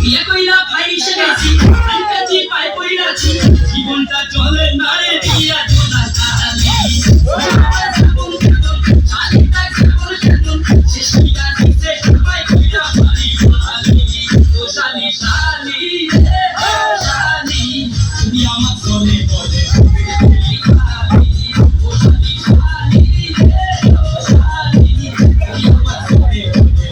বিয়ে কইরা ভাই সেরেছি কাছে পায় কইরাছি জীবনটা চলে না রে দিয়া জোড়া কালি শালিটা কেমন কেমন শেষ হইয়া দিতে সবাই কইরা বাড়ি বাড়ি ও শালি শালি রে ও শালি তুমি আমার চলে বলে ও শালি শালি রে ও শালি তুমি আমার চলে বলে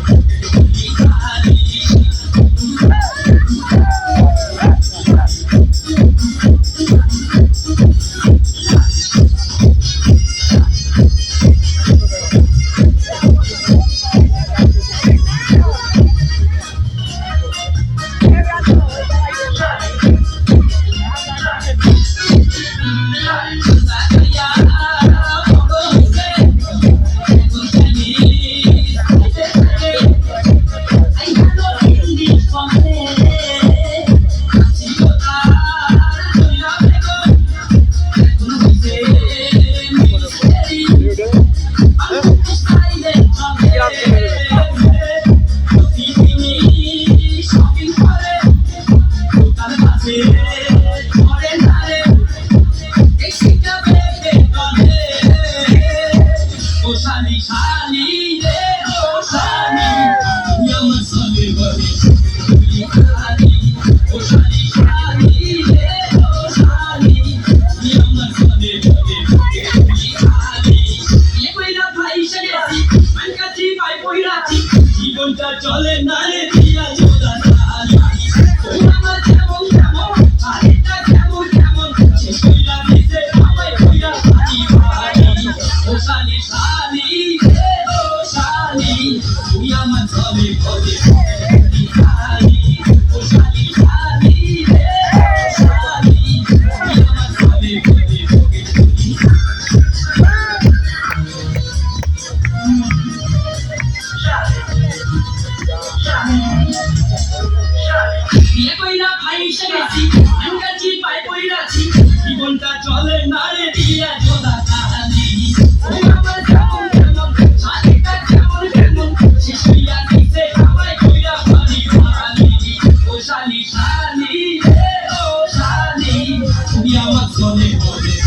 জীবনটা চলে না রে দিয়া জোড়া কালি ও আমার কেমন কেমন শালিটা কেমন কেমন শেষ কইরা দিতে আমায় কইরা বাড়ি বাড়ি ও শালি শালি রে ও শালি তুই আমার চলে বলে শালি ও শালি শালি রে ও শালি তুই আমার চলে বলে বিয়ে কইরা ভাই সেরেছি কাছে পায় কইরাছি জীবনটা চলে না রে দিয়া জোড়া কালি ও আমার কেমন কেমন শালিটা কেমন কেমন শেষ হইয়া দিতে আমায় কইরা বাড়ি বাড়ি ও শালি শালি রে ও শালি তুমি আমার চলে বলে